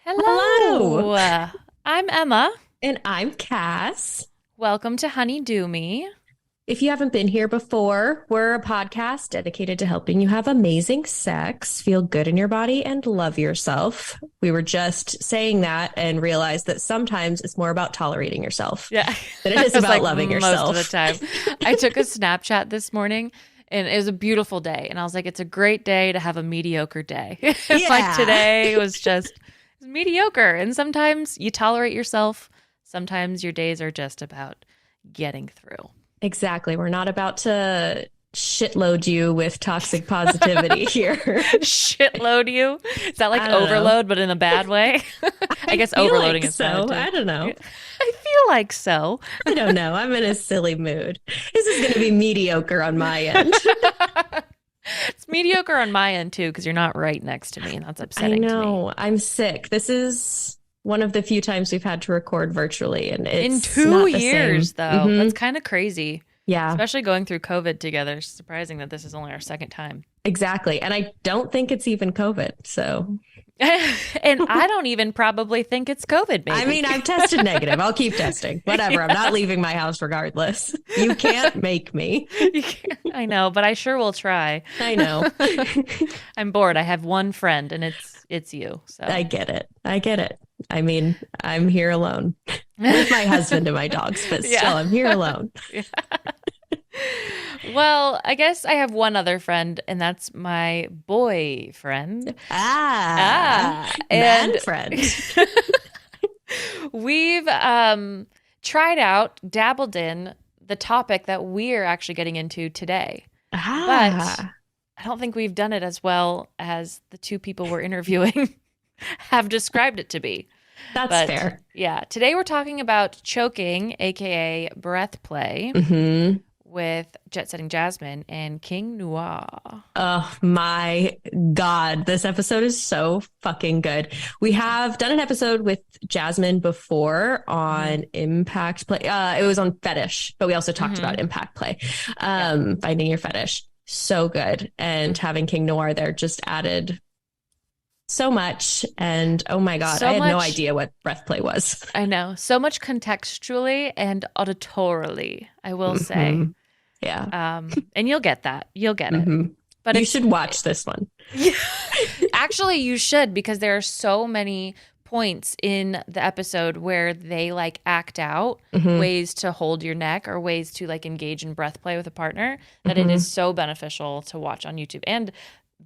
Hello. Hello. I'm Emma. And I'm Cass. Welcome to Honeydew Me. If you haven't been here before, we're a podcast dedicated to helping you have amazing sex, feel good in your body, and love yourself. We were just saying that and realized that sometimes it's more about tolerating yourself Yeah, than it I is was about like loving most of the yourself. time. I took a Snapchat this morning and it was a beautiful day. And I was like, it's a great day to have a mediocre day. Like Yeah, today was just mediocre. And sometimes you tolerate yourself. Sometimes your days are just about getting through. exactly. We're not about to shitload you with toxic positivity here. Shitload you. Is that like I don't know. overload, but in a bad way? I I guess feel overloading like is bad so. too. I don't know. I feel like so. I don't know. I'm in a silly mood. This is going to be mediocre on my end. It's mediocre on my end too, because you're not right next to me, and that's I upsetting to me. know. I'm sick. This is one of the few times we've had to record virtually, and In it's two not the same. years, though, Hmm. that's kind of crazy. Yeah, Especially going through COVID together. It's surprising that this is only our second time. exactly. And I don't think it's even COVID. So, And I don't even probably think it's COVID, I maybe. mean, I've tested negative. I'll keep testing. Whatever. I'm not leaving my house regardless. You can't make me. I know, but I sure will try. I know. I'm bored. I have one friend, and it's you. So I get it. I get it. I mean, I'm here alone with my husband and my dogs, but still, yeah. I'm here alone. Well, I guess I have one other friend, and that's my boyfriend. Man And friend. we've tried out, dabbled in the topic that we're actually getting into today. But Ah, I don't think we've done it as well as the two people we're interviewing have described it to be. that's But fair. yeah, today we're talking about choking, aka breath play, Hmm. with Jet Setting Jasmine and King Noire. Oh my God. This episode is so fucking good. We have done an episode with Jasmine before Hmm. on impact play. It was on fetish, but we also talked Hmm. about impact play. Yeah. Finding your fetish. So good. And having King Noir there just added so much. And oh my God, I So had no much, idea what breath play was. I know, so much contextually and auditorily, I will say. Hmm. Yeah. And you'll get that. You'll get it. Hmm. But You it's should watch this one. actually, you should, because there are so many points in the episode where they like act out Hmm. ways to hold your neck or ways to like engage in breath play with a partner that it Hmm. is so beneficial to watch on YouTube. And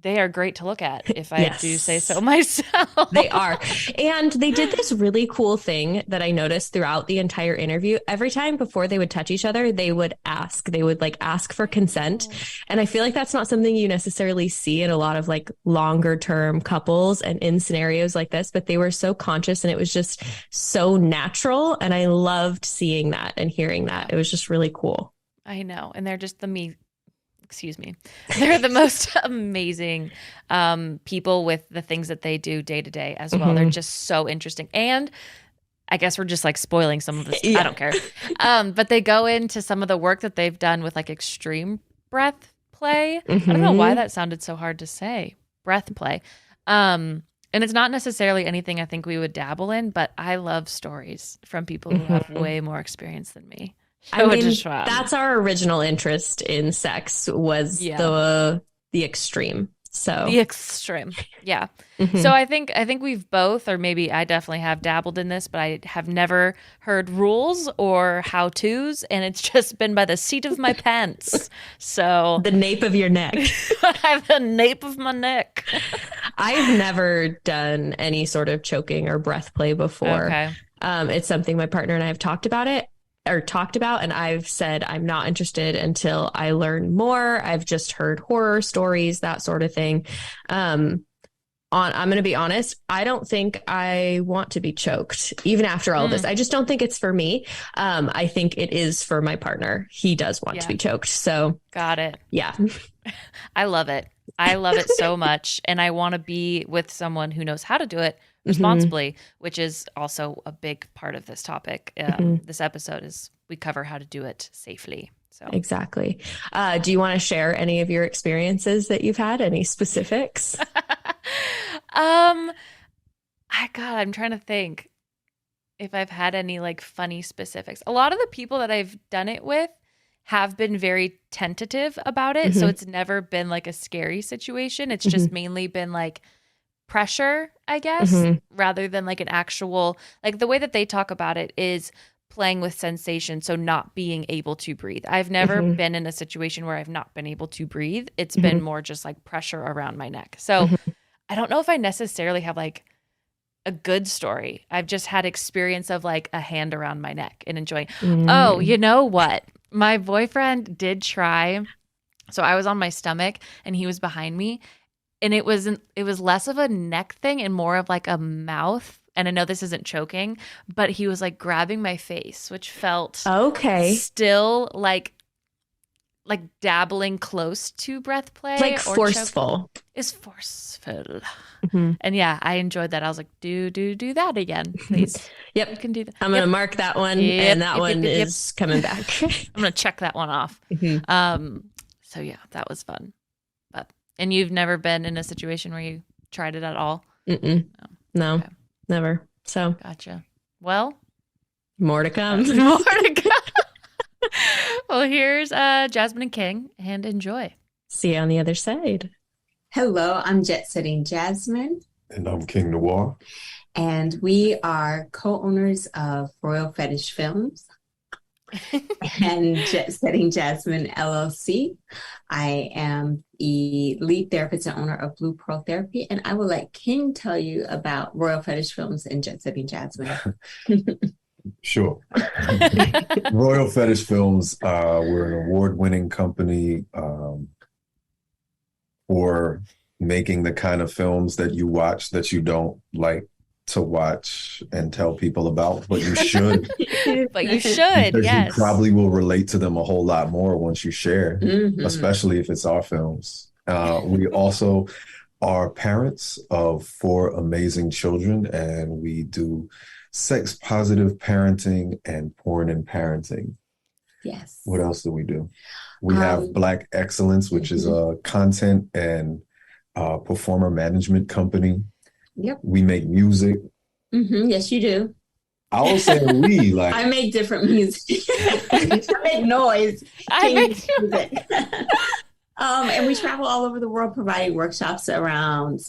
they are great to look at, if I do say so Yes. myself. They are. And they did this really cool thing that I noticed throughout the entire interview. Every time before they would touch each other, they would like ask for consent. And I feel like that's not something you necessarily see in a lot of like longer term couples and in scenarios like this, but they were so conscious and it was just so natural. And I loved seeing that and hearing that. It was just really cool. I know. And they're just excuse me. They're the most amazing people with the things that they do day to day as well. They're Hmm. just so interesting. And I guess we're just like spoiling some of this. I Yeah. don't care. But they go into some of the work that they've done with like extreme breath play. I don't know why Hmm. that sounded so hard to say. Breath play. And it's not necessarily anything I think we would dabble in, but I love stories from people who have Hmm. way more experience than me. I So it's mean, just fun. that's our original interest in sex was Yeah. the extreme. So, The extreme. Yeah. So mhm. I think we've both, or maybe I definitely have dabbled in this, but I have never heard rules or how-tos, and it's just been by the seat of my pants. So The nape of your neck. I have the nape of my neck. I've never done any sort of choking or breath play before. Okay. It's something my partner and I have talked about, and I've said I'm not interested until I learn more. I've just heard horror stories, that sort of thing. I'm going to be honest. I don't think I want to be choked, even after all this. Mm, I just don't think it's for me. I think it is for my partner. He does want to yeah. be choked. So, Got it. yeah. I love it. I love it so much. And I want to be with someone who knows how to do it Hmm. responsibly, which is also a big part of this topic. Hmm. This episode is we cover how to do it safely. So Exactly. Do you want to share any of your experiences that you've had? Any specifics? um I'm trying to think if I've had any like funny specifics. A lot of the people that I've done it with have been very tentative about it. So Mm-hmm. it's never been like a scary situation. It's Mm-hmm. just mainly been like pressure, I guess, Mm-hmm. rather than like an actual, like the way that they talk about it is playing with sensation. So not being able to breathe. I've never Mm-hmm. been in a situation where I've not been able to breathe. It's Mm-hmm. been more just like pressure around my neck. So Mm-hmm. I don't know if I necessarily have like a good story. I've just had experience of like a hand around my neck and enjoying. Oh, Mm-hmm. you know what? My boyfriend did try. So I was on my stomach and he was behind me, and it was less of a neck thing and more of like a mouth. And I know this isn't choking, but he was like grabbing my face, which felt Okay. still like dabbling close to breath play Like or choke forceful. is forceful. Mm-hmm. And yeah, I enjoyed that. I was like, do that again, please. Yep. You can do that. I'm going to mark that one, and that one Yep. is coming back. I'm gonna check that one off. Mhm. So yeah, that was fun. And you've never been in a situation where you tried it at all? Mm-mm. Oh, No, okay. never. So Gotcha. Well, more to come. more to go. Well, here's Jasmine and King, and enjoy. See you on the other side. Hello, I'm Jet Setting Jasmine, And I'm King Noire. and we are co-owners of Royal Fetish Films and Jet Setting Jasmine LLC. I am the lead therapist and owner of Blue Pearl Therapy, and I will let King tell you about Royal Fetish Films and Jet Setting Jasmine. Sure. Royal Fetish Films, we're an award-winning company for making the kind of films that you watch that you don't like to watch and tell people about, but you should. But you should, Because yes. you probably will relate to them a whole lot more once you share, Mhm. especially if it's our films. We also are parents of 4 amazing children, and we do sex positive parenting and porn and parenting. Yes. What else do we do? We have Black Excellence, which is a content and performer management company. Yep. We make music. Yes, you do. I will say we like. I make different music. I make noise. I make music. And we travel all over the world providing workshops around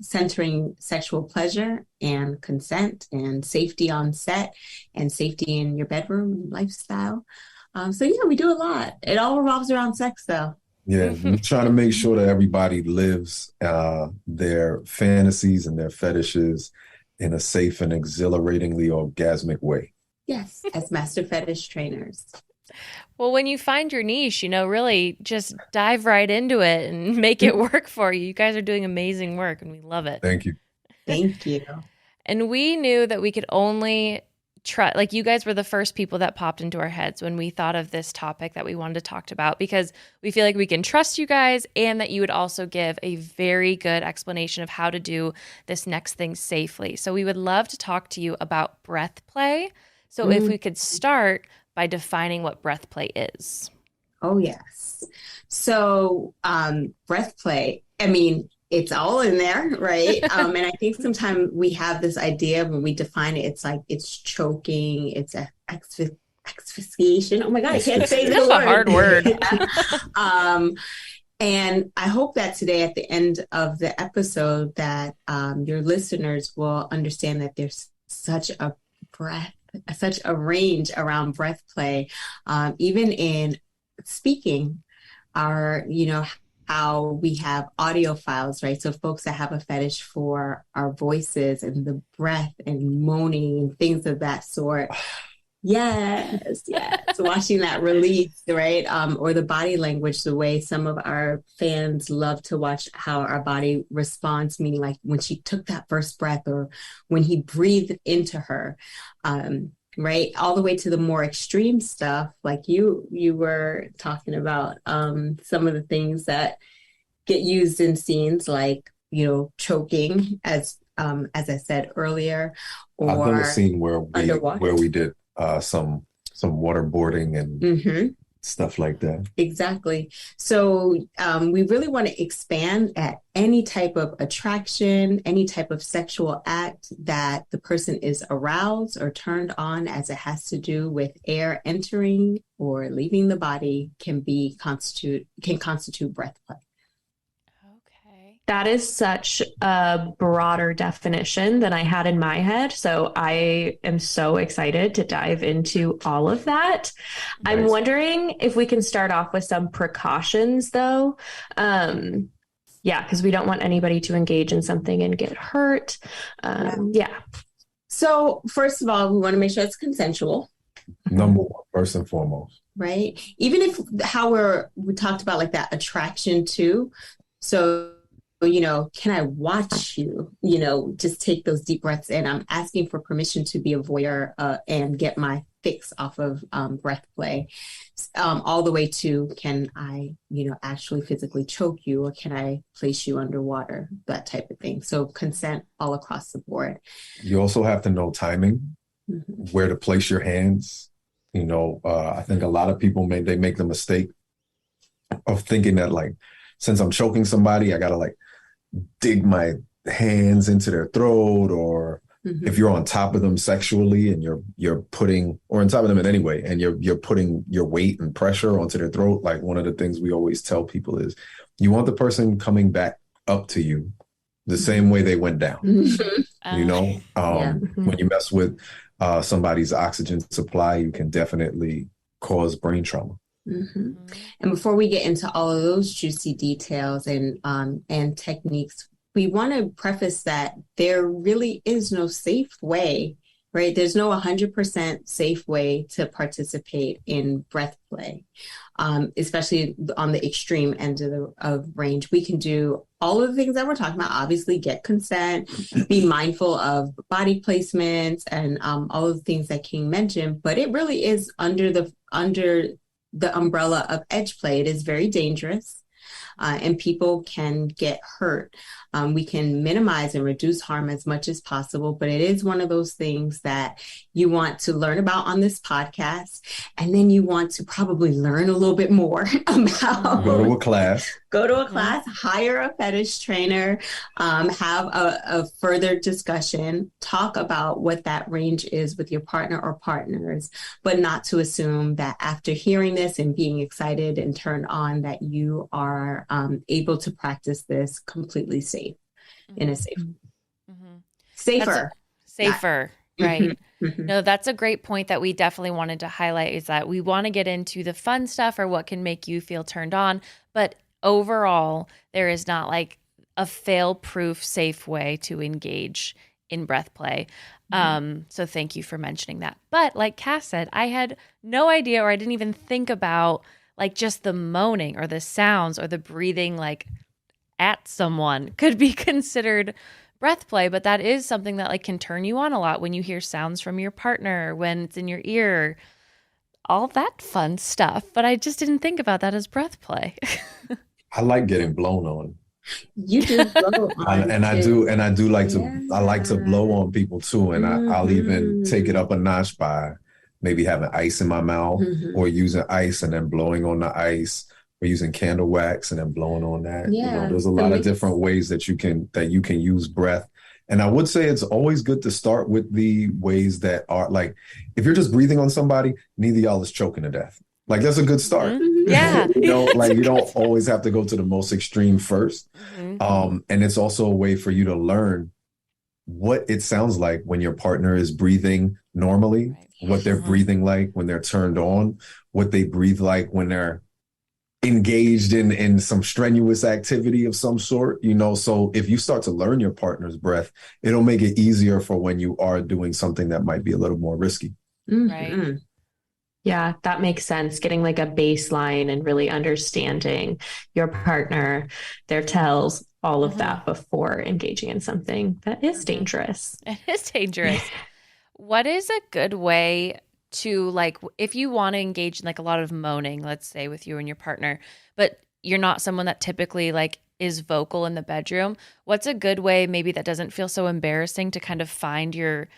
centering sexual pleasure and consent and safety on set and safety in your bedroom and lifestyle. So yeah, we do a lot. It all revolves around sex though. Yeah, we're trying to make sure that everybody lives their fantasies and their fetishes in a safe and exhilaratingly orgasmic way. Yes, as master fetish trainers. Well, when you find your niche, really just dive right into it and make it work for you. You guys are doing amazing work, and we love it. Thank you. Thank you. And we knew that we could only try, like you guys were the first people that popped into our heads when we thought of this topic that we wanted to talk about, because we feel like we can trust you guys and that you would also give a very good explanation of how to do this next thing safely. So we would love to talk to you about breath play. So if we could start by defining what breath play is. Oh, yes. So breath play, I mean, it's all in there, right? And I think sometimes we have this idea when we define it, it's like it's choking, it's asphyxiation. Oh my God, I can't say That's a hard word. And I hope that today at the end of the episode that your listeners will understand that there's such a range around breath play, even in speaking, how we have audio files, right? So folks that have a fetish for our voices and the breath and moaning and things of that sort. Yes. Watching that release, right? Or the body language, the way some of our fans love to watch how our body responds, meaning like when she took that first breath or when he breathed into her. Right, all the way to the more extreme stuff, like you were talking about, some of the things that get used in scenes, like choking, as I said earlier, or I've done a scene where underwater. we did some waterboarding and stuff like that. Exactly. So we really want to expand at any type of attraction, any type of sexual act that the person is aroused or turned on, as it has to do with air entering or leaving the body, can constitute breath play. Okay. That is such a broader definition than I had in my head. So I am so excited to dive into all of that. Nice. I'm wondering if we can start off with some precautions, though. Yeah, because we don't want anybody to engage in something and get hurt. Yeah. So first of all, we want to make sure it's consensual. Number one, first and foremost. Right. Even if we talked about like that attraction too. So, can I watch you, just take those deep breaths in? I'm asking for permission to be a voyeur and get my fix off of breath play, all the way to, can I, actually physically choke you, or can I place you underwater, that type of thing. So consent all across the board. You also have to know timing, where to place your hands. I think a lot of people make the mistake of thinking that, like, since I'm choking somebody, I gotta like dig my hands into their throat, or if you're on top of them sexually and you're putting, or on top of them in any way, and you're putting your weight and pressure onto their throat. Like, one of the things we always tell people is you want the person coming back up to you the same way they went down. When you mess with somebody's oxygen supply, you can definitely cause brain trauma. And before we get into all of those juicy details and techniques, we want to preface that there really is no safe way, right? There's no 100% safe way to participate in breath play, especially on the extreme end of range. We can do all of the things that we're talking about. Obviously, get consent, be mindful of body placements, and all of the things that King mentioned. But it really is under the umbrella of edge play. It is very dangerous, and people can get hurt. We can minimize and reduce harm as much as possible, but it is one of those things that you want to learn about on this podcast, and then you want to probably learn a little bit more about. Go to a class, hire a fetish trainer, have a further discussion, talk about what that range is with your partner or partners, but not to assume that after hearing this and being excited and turned on, that you are able to practice this completely safe, in a safer. Right. No, that's a great point that we definitely wanted to highlight, is that we want to get into the fun stuff or what can make you feel turned on. But overall, there is not like a fail-proof, safe way to engage in breath play. So thank you for mentioning that. But like Cass said, I had no idea, or I didn't even think about like just the moaning or the sounds or the breathing like at someone could be considered breath play. But that is something that like can turn you on a lot when you hear sounds from your partner, when it's in your ear, all that fun stuff. But I just didn't think about that as breath play. I like getting blown on. You do blow on, I do like to. I like to blow on people too, and I'll even take it up a notch by maybe having ice in my mouth, or using ice and then blowing on the ice, or using candle wax and then blowing on that. There's a lot of different ways that you can use breath. And I would say it's always good to start with the ways that are like, if you're just breathing on somebody, neither y'all is choking to death. Like, that's a good start. Yeah. You don't always have to go to the most extreme first. And it's also a way for you to learn what it sounds like when your partner is breathing normally, what they're breathing like when they're turned on, what they breathe like when they're engaged in some strenuous activity of some sort, so if you start to learn your partner's breath, it'll make it easier for when you are doing something that might be a little more risky. Right. Yeah, that makes sense. Getting like a baseline and really understanding your partner, their tells, all of that before engaging in something that is dangerous. It is dangerous. What is a good way to, like, if you want to engage in like a lot of moaning, let's say with you and your partner, but you're not someone that typically like is vocal in the bedroom, what's a good way maybe that doesn't feel so embarrassing to kind of find your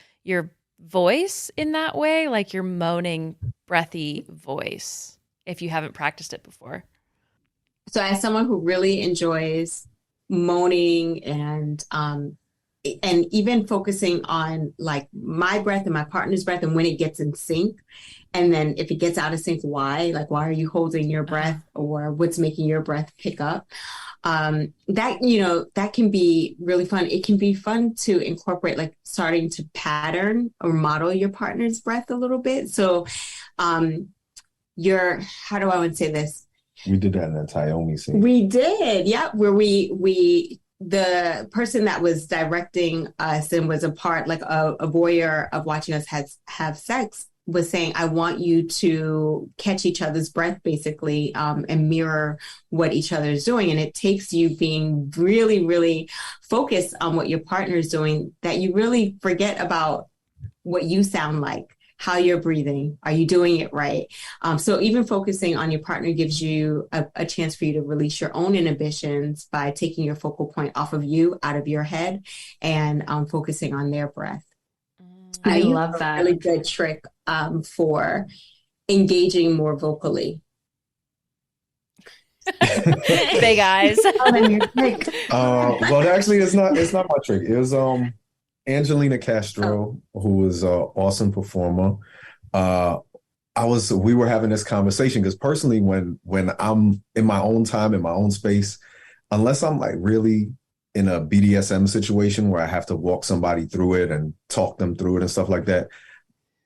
voice in that way, like your moaning, breathy voice? if you haven't practiced it before? So as someone who really enjoys moaning and even focusing on like my breath and my partner's breath and when it gets in sync, and then if it gets out of sync, why are you holding your breath, or what's making your breath pick up? That can be really fun. It can be fun to incorporate, like starting to pattern or model your partner's breath a little bit. So how do I want to say this? We did that in the Tayomi scene. We did, yeah, where the person that was directing us and was a part, like a voyeur of watching us have sex, was saying, I want you to catch each other's breath, basically, and mirror what each other is doing. And it takes you being really, really focused on what your partner is doing, that you really forget about what you sound like, how you're breathing. Are you doing it right? So even focusing on your partner gives you a chance for you to release your own inhibitions by taking your focal point off of you, out of your head, and focusing on their breath. I love that. A really good trick for engaging more vocally. Big eyes. Well, actually, it's not my trick. It was Angelina Castro, who is an awesome performer. We were having this conversation because personally, when I'm in my own time, in my own space, unless I'm like really in a BDSM situation where I have to walk somebody through it and talk them through it and stuff like that,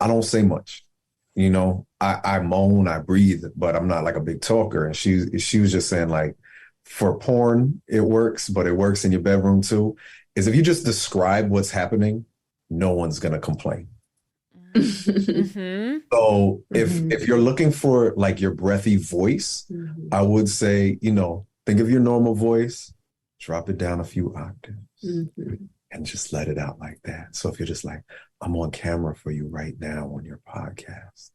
I don't say much. You know, I moan, I breathe, but I'm not like a big talker. And she was just saying, like, for porn, it works, but it works in your bedroom too. Is if you just describe what's happening, no one's going to complain. Mm-hmm. So if you're looking for like your breathy voice, I would say, think of your normal voice, drop it down a few octaves, and just let it out like that. So if you're just like, I'm on camera for you right now on your podcast,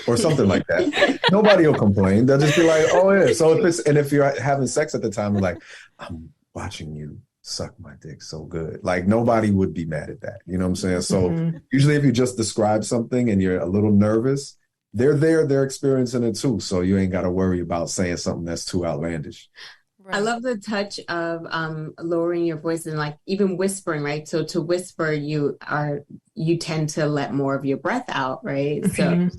or something like that, nobody will complain. They'll just be like, oh yeah. So if you're having sex at the time, like, I'm watching you suck my dick so good. Like, nobody would be mad at that. You know what I'm saying? So usually if you just describe something and you're a little nervous, they're experiencing it too. So you ain't got to worry about saying something that's too outlandish. Right. I love the touch of lowering your voice and like even whispering, right? So to whisper, you tend to let more of your breath out, right? So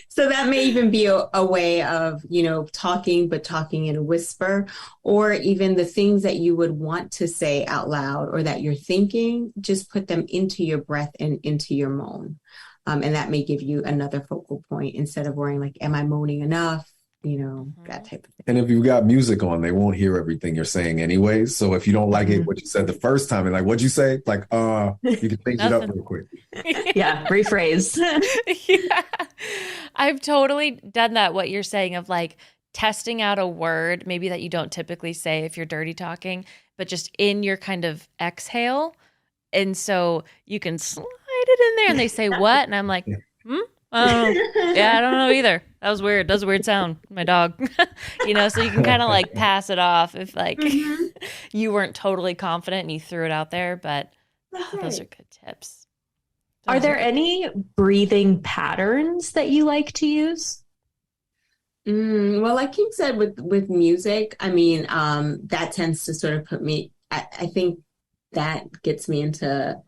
so that may even be a way of, talking, but talking in a whisper, or even the things that you would want to say out loud or that you're thinking, just put them into your breath and into your moan. And that may give you another focal point instead of worrying like, am I moaning enough? That type of thing. And if you've got music on, they won't hear everything you're saying anyways. So if you don't like it, what you said the first time, and like, what'd you say? Like, you can change it up real quick. Yeah, rephrase. Yeah. I've totally done that, what you're saying of like testing out a word, maybe that you don't typically say if you're dirty talking, but just in your kind of exhale. And so you can slide it in there and they say, what? And I'm like, yeah, I don't know either. That was weird. That was a weird sound. My dog, so you can kind of like pass it off if like you weren't totally confident and you threw it out there, but those are good tips. Are there any breathing patterns that you like to use? Well, like King said, with music, I mean, that tends to sort of put me, I think that gets me into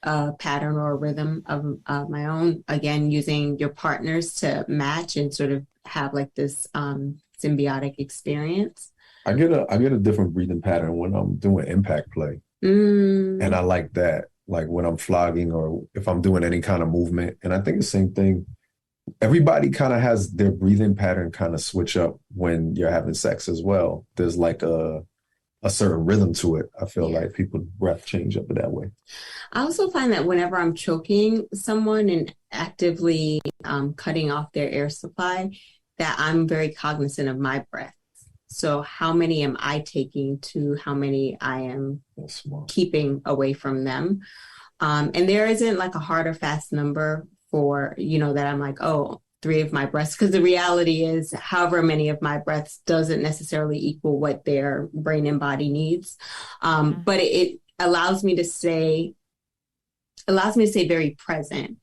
a pattern or a rhythm of my own. Again, using your partners to match and sort of have like this symbiotic experience. I get a different breathing pattern when I'm doing impact play. And I like that, like when I'm flogging or if I'm doing any kind of movement. And I think the same thing, everybody kind of has their breathing pattern kind of switch up when you're having sex as well. There's like a certain rhythm to it. I feel like people's breath change up that way. I also find that whenever I'm choking someone and actively cutting off their air supply, that I'm very cognizant of my breath. So how many am I taking to how many I am keeping away from them? And there isn't like a hard or fast number for, that I'm like, 3 of my breaths, because the reality is however many of my breaths doesn't necessarily equal what their brain and body needs. But it allows me to stay allows me to stay very present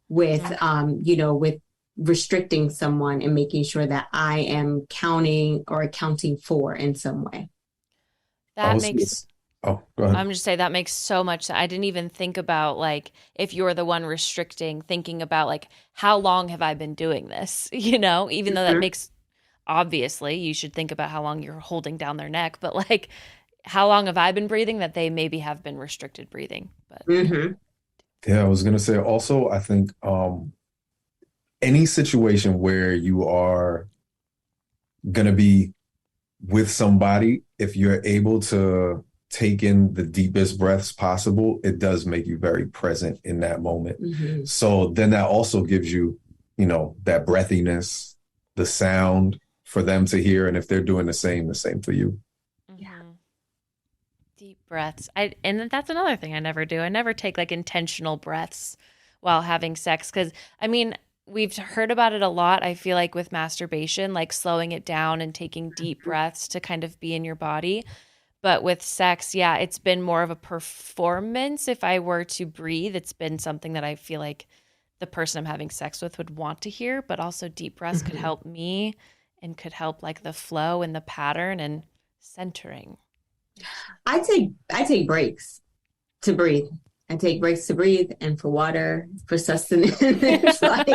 with, with restricting someone and making sure that I am counting or accounting for in some way. That makes, go ahead. I'm just saying that makes so much sense. I didn't even think about like, if you're the one restricting, thinking about like, how long have I been doing this? Even though that makes, obviously you should think about how long you're holding down their neck, but like, how long have I been breathing that they maybe have been restricted breathing? But yeah, I was going to say also, I think, any situation where you are going to be with somebody, if you're able to take in the deepest breaths possible, it does make you very present in that moment. So then that also gives you, that breathiness, the sound for them to hear. And if they're doing the same for you. Deep breaths. And that's another thing I never do. I never take like intentional breaths while having sex. Cause we've heard about it a lot. I feel like with masturbation, like slowing it down and taking deep breaths to kind of be in your body. But with sex, yeah, it's been more of a performance. If I were to breathe, it's been something that I feel like the person I'm having sex with would want to hear, but also deep breaths could help me and could help like the flow and the pattern and centering. I take breaks to breathe. I take breaks to breathe and for water, for sustenance. Like,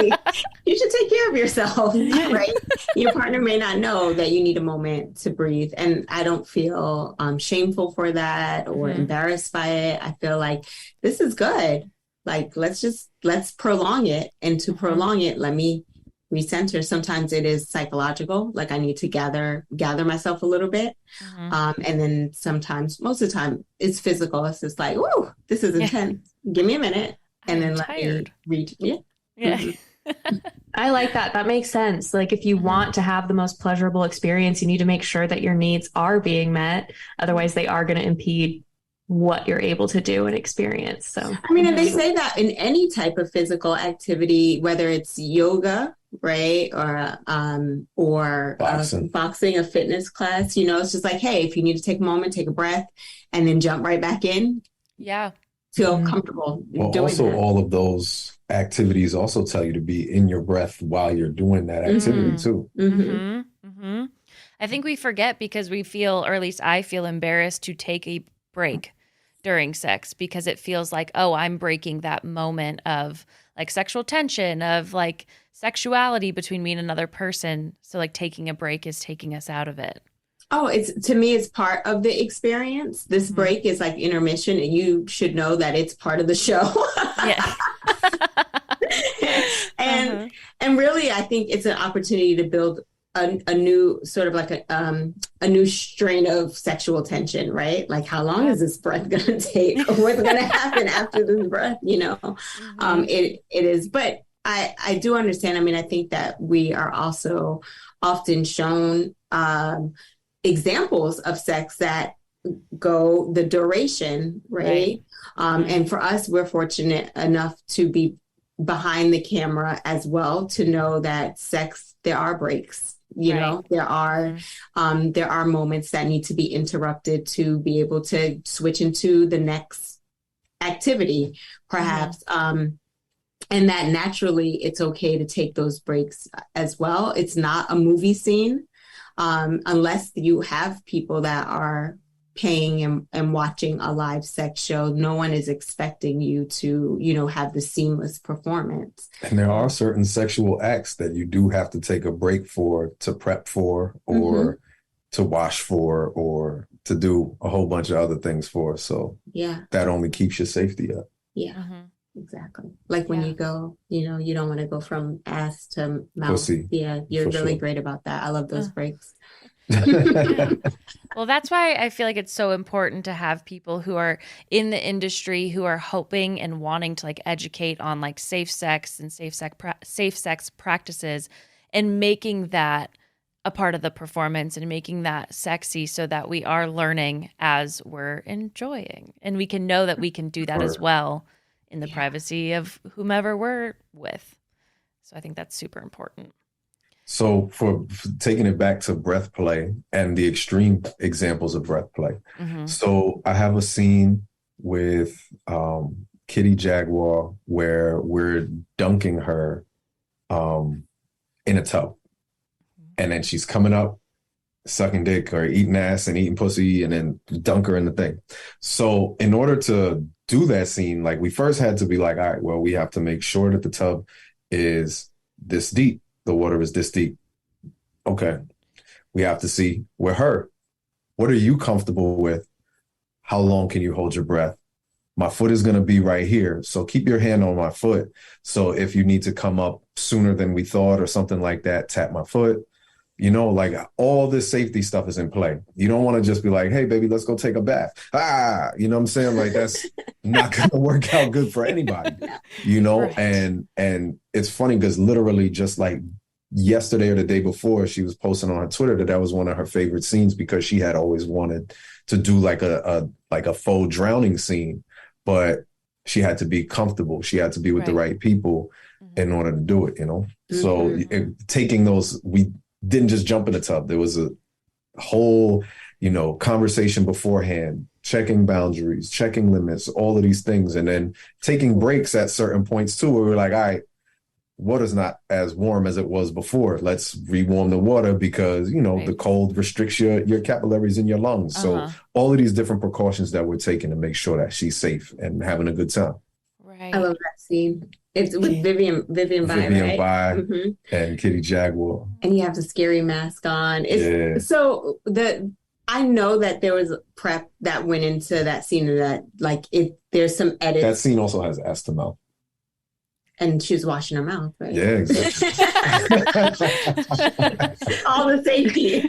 you should take care of yourself, right? Your partner may not know that you need a moment to breathe. And I don't feel shameful for that or embarrassed by it. I feel like this is good. Like, let's prolong it. And to prolong it, let me recenter. Sometimes it is psychological. Like I need to gather myself a little bit. And then most of the time it's physical. It's just like, whoa, this is intense. Give me a minute. And then let me read. Yeah. I like that. That makes sense. Like if you want to have the most pleasurable experience, you need to make sure that your needs are being met. Otherwise they are going to impede what you're able to do and experience. So, and they say that in any type of physical activity, whether it's yoga, right, or boxing, a fitness class, it's just like, hey, if you need to take a moment, take a breath, and then jump right back in. Yeah. Feel comfortable doing also that. All of those activities also tell you to be in your breath while you're doing that activity too. I think we forget because we feel, or at least I feel, embarrassed to take a break during sex because it feels like, oh, I'm breaking that moment of like sexual tension, of like sexuality between me and another person. So like taking a break is taking us out of it. Oh, to me, it's part of the experience. This break is like intermission, and you should know that it's part of the show. Yeah. And really, I think it's an opportunity to build a new sort of like a new strain of sexual tension, right? Like, how long is this breath going to take? Or what's going to happen after this breath? It is, but I do understand. I think that we are also often shown examples of sex that go the duration, right? And for us, we're fortunate enough to be behind the camera as well to know that sex, there are breaks. There are moments that need to be interrupted to be able to switch into the next activity, perhaps. And that naturally it's okay to take those breaks as well. It's not a movie scene unless you have people that are paying and watching a live sex show. No one is expecting you to, have the seamless performance. And there are certain sexual acts that you do have to take a break for, to prep for, or to wash for, or to do a whole bunch of other things for. So that only keeps your safety up. Yeah. Exactly. Like when you go, you don't want to go from ass to mouth. Pussy. Yeah, you're really great about that. I love those breaks. Well, that's why I feel like it's so important to have people who are in the industry who are hoping and wanting to like educate on like safe sex and safe sex practices and making that a part of the performance and making that sexy so that we are learning as we're enjoying and we can know that we can do that as well in the privacy of whomever we're with. So I think that's super important. So for taking it back to breath play and the extreme examples of breath play. So I have a scene with Kitty Jaguar where we're dunking her in a tub. And then she's coming up, sucking dick or eating ass and eating pussy and then dunk her in the thing. So in order to do that scene, like we first had to be like, all right, well, we have to make sure that the tub is this deep. The water is this deep. Okay. We have to see with her, what are you comfortable with? How long can you hold your breath? My foot is going to be right here. So keep your hand on my foot. So if you need to come up sooner than we thought or something like that, tap my foot. You know, like all this safety stuff is in play. You don't want to just be like, hey, baby, let's go take a bath. You know what I'm saying? Like that's not going to work out good for anybody, you know? Right. And it's funny because literally just like yesterday or the day before, she was posting on her Twitter that was one of her favorite scenes because she had always wanted to do like a faux drowning scene, but she had to be comfortable. She had to be with the right people in order to do it, you know? So taking those, we didn't just jump in the tub. There was a whole, you know, conversation beforehand, checking boundaries, checking limits, all of these things. And then taking breaks at certain points too, where we're like, all right, water's not as warm as it was before. Let's rewarm the water because, you know, the cold restricts your capillaries in your lungs. So all of these different precautions that we're taking to make sure that she's safe and having a good time. Right. I love that scene. It's with Vivian Bai, right? And Kitty Jaguar. And you have the scary mask on. So I know that there was prep that went into that scene that like there's some edits. That scene also has Estimel. And she was washing her mouth, right? Yeah, exactly. All the safety.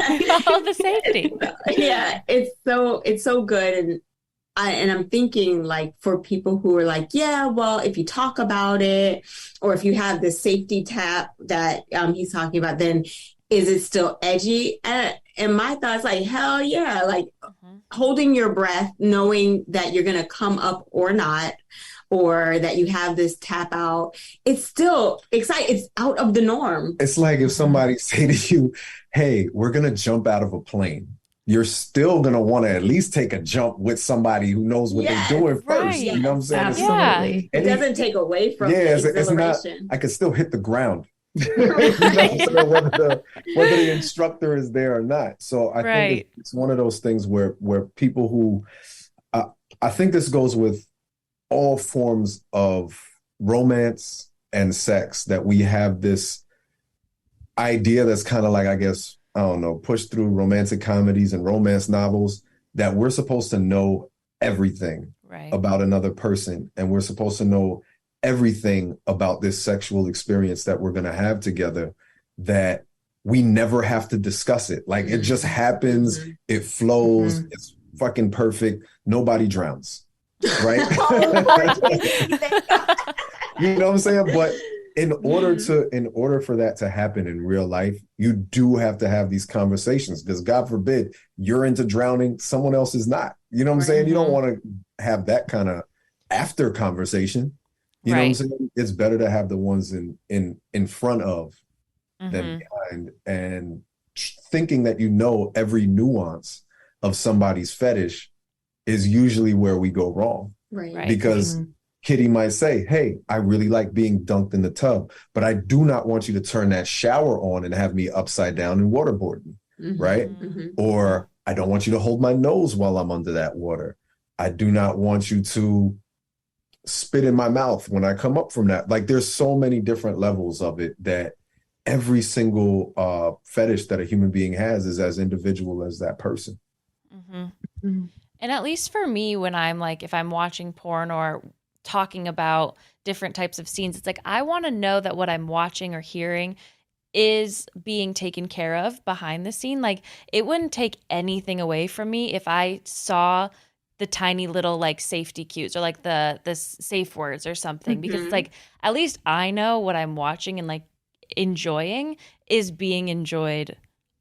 All the safety. Yeah, it's so good. And I'm thinking like for people who are like, yeah, well, if you talk about it or if you have this safety tap that he's talking about, then is it still edgy? And my thoughts like, hell yeah, like holding your breath, knowing that you're going to come up or not, or that you have this tap out. It's still exciting. It's out of the norm. It's like if somebody say to you, hey, we're going to jump out of a plane. You're still going to want to at least take a jump with somebody who knows what they're doing first. You know what I'm saying? Absolutely. It doesn't take away from the exhilaration. It's not, I can still hit the ground. You know what I'm saying? Whether the instructor is there or not. So I think it's one of those things where people who, I think this goes with all forms of romance and sex, that we have this idea that's kind of like, I guess, I don't know, pushed through romantic comedies and romance novels, that we're supposed to know everything about another person. And we're supposed to know everything about this sexual experience that we're going to have together, that we never have to discuss it. Like it just happens. It flows. It's fucking perfect. Nobody drowns. Right? You know what I'm saying? But in order for that to happen in real life, you do have to have these conversations, because God forbid you're into drowning, someone else is not. You know what I'm saying? You don't want to have that kind of after conversation. You know what I'm saying? It's better to have the ones in front of than behind, and thinking that you know every nuance of somebody's fetish is usually where we go wrong. Right. Because Kitty might say, hey, I really like being dunked in the tub, but I do not want you to turn that shower on and have me upside down and waterboard me, right? Or I don't want you to hold my nose while I'm under that water. I do not want you to spit in my mouth when I come up from that. Like there's so many different levels of it, that every single fetish that a human being has is as individual as that person. And at least for me, when I'm like, if I'm watching porn or talking about different types of scenes, it's like, I want to know that what I'm watching or hearing is being taken care of behind the scene. Like it wouldn't take anything away from me if I saw the tiny little like safety cues or like the safe words or something, because it's like, at least I know what I'm watching and like enjoying is being enjoyed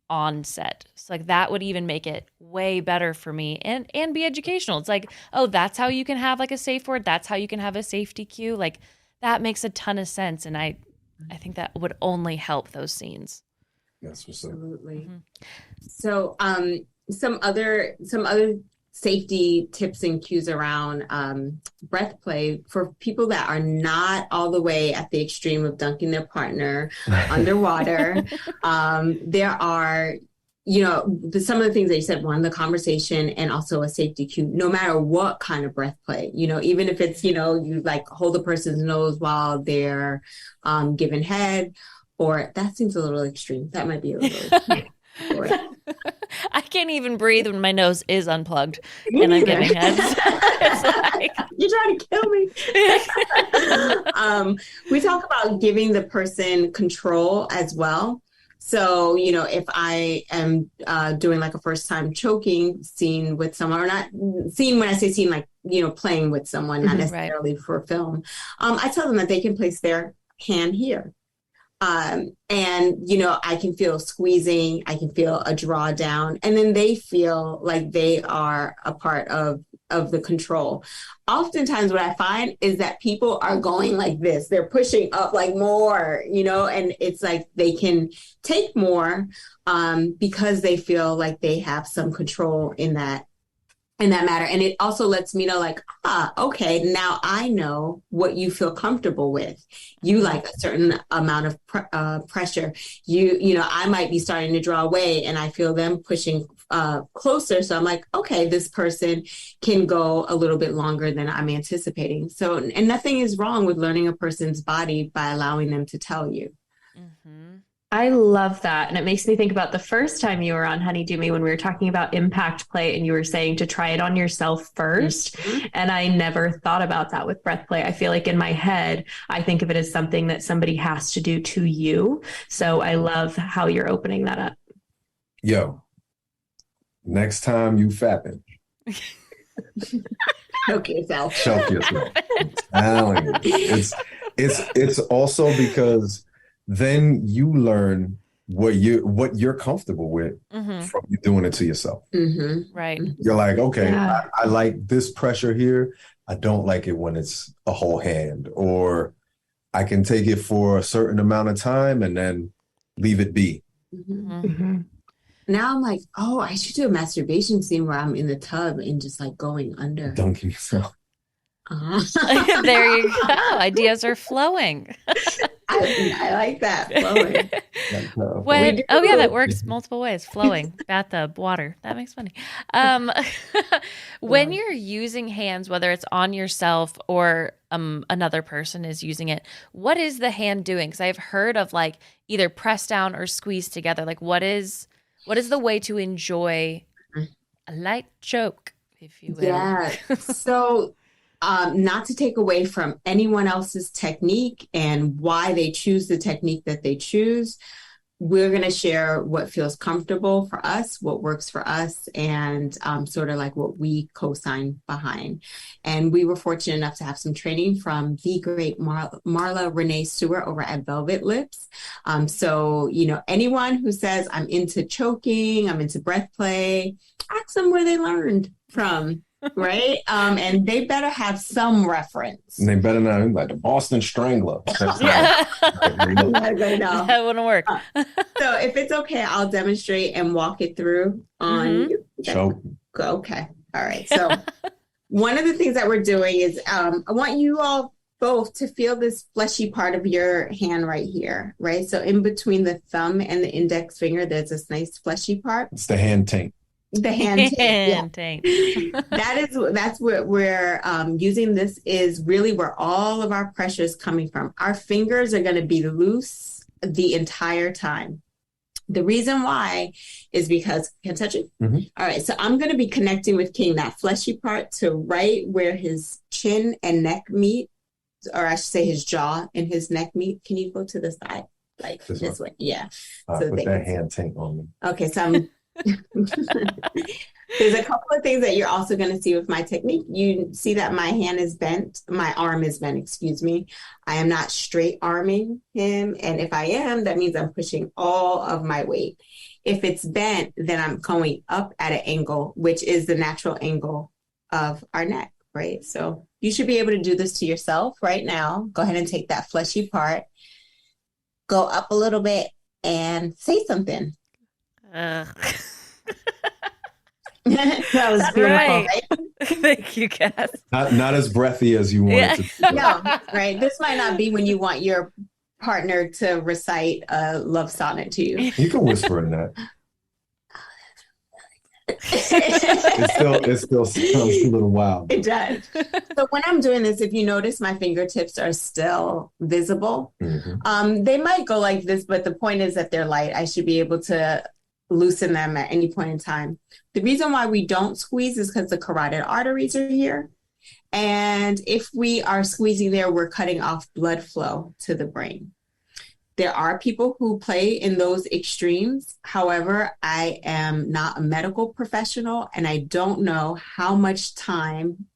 on set. So like that would even make it way better for me and be educational. It's like, oh, that's how you can have like a safe word. That's how you can have a safety cue. Like that makes a ton of sense. And I think that would only help those scenes. That's what's up. Absolutely. So some other safety tips and cues around breath play for people that are not all the way at the extreme of dunking their partner underwater. There are, some of the things that you said, one, the conversation and also a safety cue, no matter what kind of breath play, even if it's, you like hold the person's nose while they're giving head, or that seems a little extreme. That might be a little I can't even breathe when my nose is unplugged and I'm giving heads. It's like, you're trying to kill me. We talk about giving the person control as well. So, if I am doing like a first time choking scene with someone, or not scene, when I say scene, like, playing with someone, not necessarily for film, I tell them that they can place their hand here. And, I can feel squeezing, I can feel a drawdown, and then they feel like they are a part of the control. Oftentimes what I find is that people are going like this, they're pushing up like more, and it's like they can take more because they feel like they have some control in that matter. And it also lets me know, like, okay, now I know what you feel comfortable with. You like a certain amount of pressure. I might be starting to draw away and I feel them pushing closer. So I'm like, okay, this person can go a little bit longer than I'm anticipating. So, and nothing is wrong with learning a person's body by allowing them to tell you. Mm-hmm. I love that. And it makes me think about the first time you were on Honeydew Me when we were talking about impact play and you were saying to try it on yourself first. Mm-hmm. And I never thought about that with breath play. I feel like in my head, I think of it as something that somebody has to do to you. So I love how you're opening that up. Yo, next time you fapping. Choke yourself. Choke yourself. I'm telling you. It's also because then you learn what you're comfortable with from you doing it to yourself. Mm-hmm. Right. You're like, okay, I like this pressure here. I don't like it when it's a whole hand, or I can take it for a certain amount of time and then leave it be. Mm-hmm. Mm-hmm. Now I'm like, oh, I should do a masturbation scene where I'm in the tub and just like going under. Dunking yourself. There you go. Ideas are flowing. I like that, flowing. That works multiple ways. Flowing, bathtub, water. That makes funny. When you're using hands, whether it's on yourself or another person is using it, what is the hand doing? Because I've heard of like either press down or squeeze together. Like what is the way to enjoy a light choke, if you will? Yeah. So not to take away from anyone else's technique and why they choose the technique that they choose, we're going to share what feels comfortable for us, what works for us, and sort of like what we co-sign behind. And we were fortunate enough to have some training from the great Marla Renee Stewart over at Velvet Lips. So, anyone who says, I'm into choking, I'm into breath play, ask them where they learned from. Right. And they better have some reference. And they better not be like the Boston Strangler. That wouldn't work. So if it's okay, I'll demonstrate and walk it through on you. Okay. All right. So one of the things that we're doing is I want you all both to feel this fleshy part of your hand right here. Right. So in between the thumb and the index finger, there's this nice fleshy part. It's the hand taint. The hand taint. That's what we're using. This is really where all of our pressure is coming from. Our fingers are going to be loose the entire time. The reason why is because, can I touch it? Mm-hmm. All right. So I'm going to be connecting with King, that fleshy part, to right where his chin and neck meet, or I should say his jaw and his neck meet. Can you go to the side? Like this way? Yeah. So put that hand taint on me. Okay. So I'm there's a couple of things that you're also going to see with my technique. You see that my hand is bent, my arm is bent, excuse me. I am not straight arming him. And if I am, that means I'm pushing all of my weight. If it's bent, then I'm going up at an angle, which is the natural angle of our neck, right? So you should be able to do this to yourself right now. Go ahead and take that fleshy part, go up a little bit and say something. That was That's beautiful, right. Thank you, Cass. Not as breathy as you wanted to be. No, right. This might not be when you want your partner to recite a love sonnet to you. You can whisper in that. It still sounds a little wild. It does. So when I'm doing this, if you notice, my fingertips are still visible. They might go like this, but the point is that they're light. I should be able to loosen them at any point in time. The reason why we don't squeeze is because the carotid arteries are here. And if we are squeezing there, we're cutting off blood flow to the brain. There are people who play in those extremes. However, I am not a medical professional, and I don't know how much time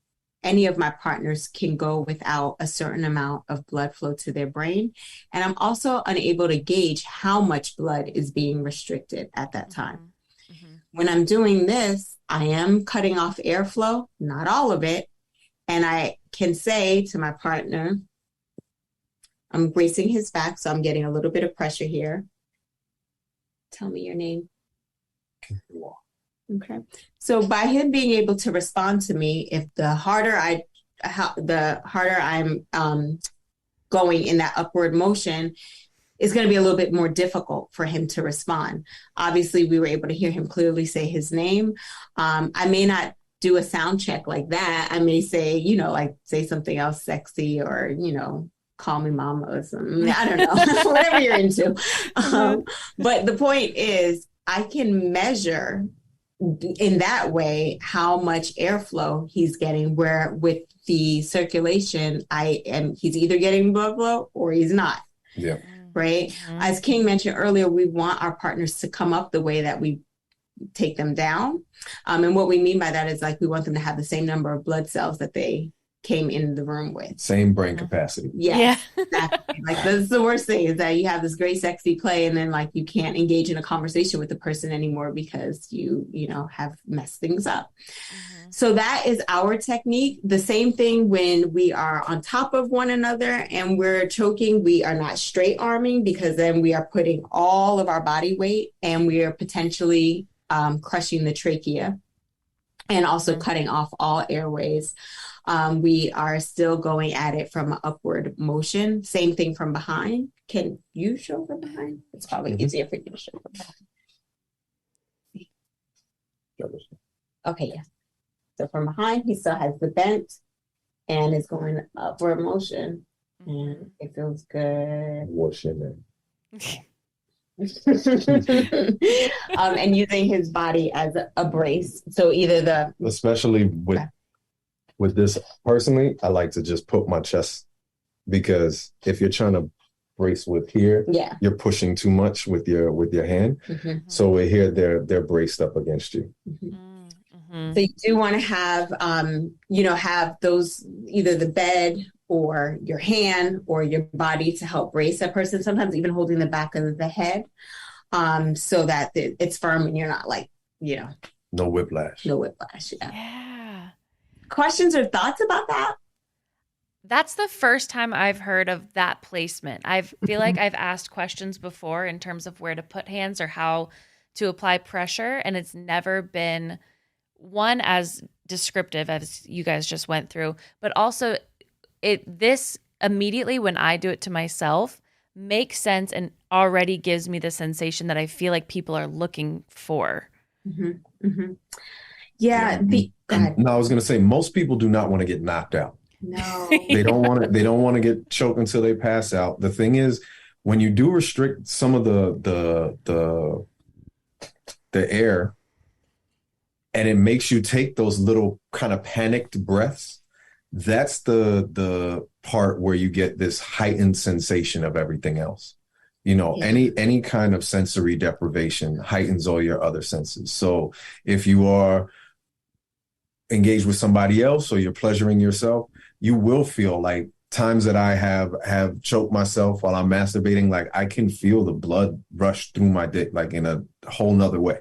any of my partners can go without a certain amount of blood flow to their brain. And I'm also unable to gauge how much blood is being restricted at that time. When I'm doing this, I am cutting off airflow, not all of it. And I can say to my partner, I'm bracing his back, so I'm getting a little bit of pressure here. Tell me your name. Okay. So by him being able to respond to me, if the harder I'm going in that upward motion, it's going to be a little bit more difficult for him to respond. Obviously, we were able to hear him clearly say his name. I may not do a sound check like that. I may say, like say something else sexy or, call me mama or something. I don't know, whatever you're into. But the point is, I can measure in that way how much airflow he's getting, where with the circulation, he's either getting blood flow or he's not. Yeah. Right. As King mentioned earlier, we want our partners to come up the way that we take them down. And what we mean by that is we want them to have the same number of blood cells that they came in the room with. Same brain capacity. Yes, yeah. Exactly. That's the worst thing, is that you have this great sexy play and then you can't engage in a conversation with the person anymore because you have messed things up. So that is our technique. The same thing when we are on top of one another and we're choking, we are not straight arming, because then we are putting all of our body weight and we are potentially crushing the trachea and also cutting off all airways. We are still going at it from an upward motion. Same thing from behind. Can you show from behind? It's probably easier for you to show from behind. Okay, yeah. So from behind, he still has the bent and is going upward motion. And it feels good. What's your name? And using his body as a brace. So either especially with this, personally, I like to just put my chest, because if you're trying to brace with here, you're pushing too much with your hand. So with here, they're braced up against you. So you do want to have have those, either the bed or your hand or your body, to help brace that person. Sometimes even holding the back of the head, so that it's firm and you're not no whiplash. No whiplash. Yeah. Questions or thoughts about that? That's the first time I've heard of that placement. I feel like I've asked questions before in terms of where to put hands or how to apply pressure, and it's never been one as descriptive as you guys just went through, but also this immediately, when I do it to myself, makes sense and already gives me the sensation that I feel like people are looking for. Yeah. No, I was going to say, most people do not want to get knocked out. No, they don't want to get choked until they pass out. The thing is, when you do restrict some of the air, and it makes you take those little kind of panicked breaths, that's the part where you get this heightened sensation of everything else. Any kind of sensory deprivation heightens all your other senses. So if you are engaged with somebody else or you're pleasuring yourself, you will feel like times that I have choked myself while I'm masturbating, I can feel the blood rush through my dick, in a whole nother way.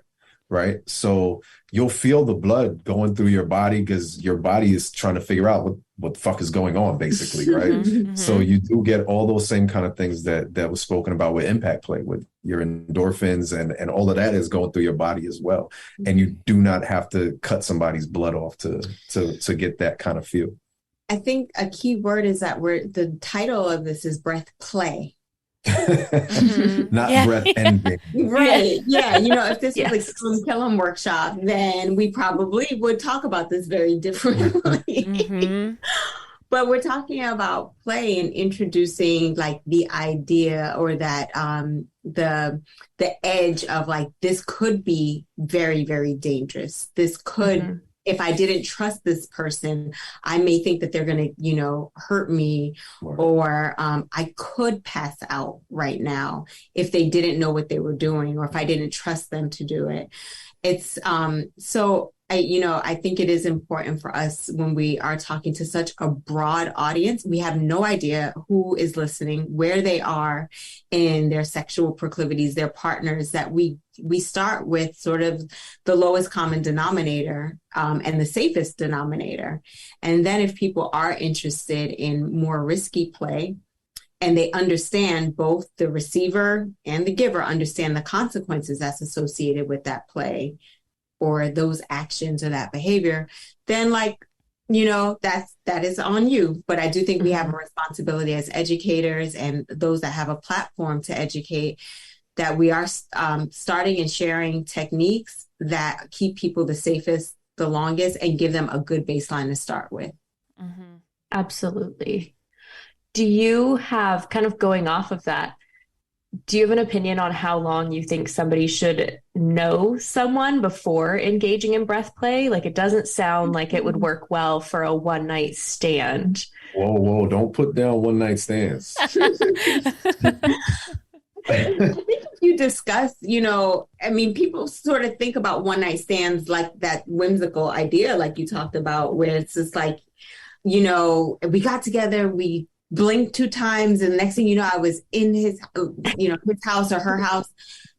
right? So you'll feel the blood going through your body because your body is trying to figure out what the fuck is going on, basically, right? Mm-hmm. So you do get all those same kind of things that was spoken about with impact play, with your endorphins and all of that is going through your body as well. And you do not have to cut somebody's blood off to get that kind of feel. I think a key word is that the title of this is breath play. Not breath ending. Right. Yeah. You know, if this was like Yes. some Killam workshop, then we probably would talk about this very differently. But we're talking about play and introducing like the idea or that the edge of like this could be very, very dangerous. This could if I didn't trust this person, I may think that they're going to, you know, hurt me, or I could pass out right now if they didn't know what they were doing, or if I didn't trust them to do it. It's so I think it is important for us when we are talking to such a broad audience. We have no idea who is listening, where they are in their sexual proclivities, their partners, that we start with sort of the lowest common denominator and the safest denominator. And then if people are interested in more risky play, and they understand, both the receiver and the giver understand the consequences that's associated with that play or those actions or that behavior, then like, you know, that is on you. But I do think we have a responsibility as educators and those that have a platform to educate, that we are starting and sharing techniques that keep people the safest, the longest, and give them a good baseline to start with. Absolutely. Do you have, kind of going off of that, do you have an opinion on how long you think somebody should know someone before engaging in breath play? Like, it doesn't sound like it would work well for a one-night stand. Whoa, don't put down one-night stands. I think if you discuss, you know, I mean, people sort of think about one-night stands like that whimsical idea, like you talked about, where it's just like, you know, we got together, we blinked 2 times, and the next thing you know, I was in his, you know, his house or her house.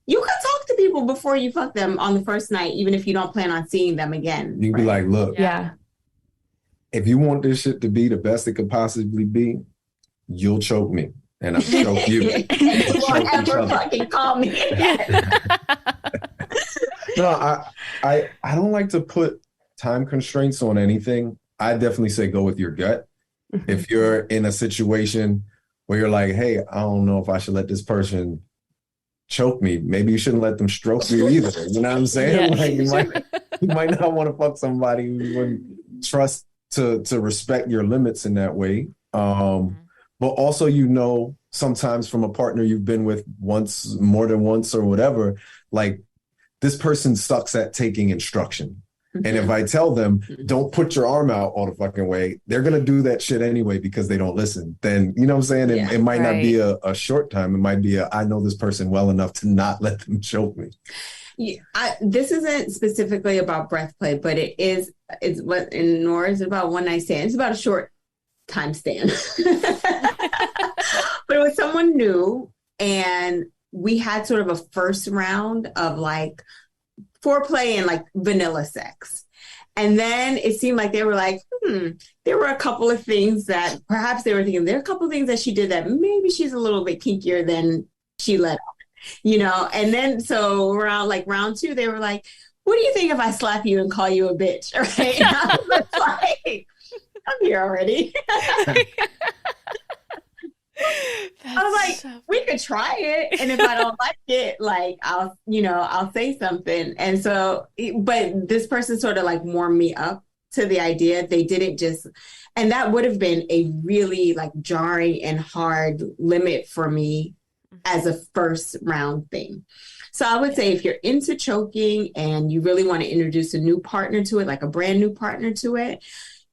You can talk to people before you fuck them on the first night, even if you don't plan on seeing them again. You can be like, look, Yeah. if you want this shit to be the best it could possibly be, you'll choke me. And I'll choke you. And you won't ever fucking call me. No, I don't like to put time constraints on anything. I definitely say go with your gut. If you're in a situation where you're like, hey, I don't know if I should let this person choke me, maybe you shouldn't let them stroke you either. You know what I'm saying? Yeah. Like you might not want to fuck somebody who you wouldn't trust to respect your limits in that way. But also, you know, sometimes from a partner you've been with once, more than once or whatever, like this person sucks at taking instruction. And if I tell them, don't put your arm out all the fucking way, they're going to do that shit anyway because they don't listen. Then, you know what I'm saying? It might not be a short time. It might be I know this person well enough to not let them choke me. Yeah, this isn't specifically about breath play, but it's what in Noire is about one night stand. It's about a short time stand. But it was someone new, and we had sort of a first round of like foreplay and like vanilla sex. And then it seemed like they were like, there were a couple of things that perhaps they were thinking, there are a couple of things that she did that maybe she's a little bit kinkier than she let on, you know? And then so around like round 2, they were like, what do you think if I slap you and call you a bitch? Right? And I was like, I'm here already. I was like, we could try it. And if I don't like it, like, I'll say something. And so, but this person sort of like warmed me up to the idea. They didn't just, and that would have been a really like jarring and hard limit for me as a first round thing. So I would say if you're into choking and you really want to introduce a new partner to it, like a brand new partner to it,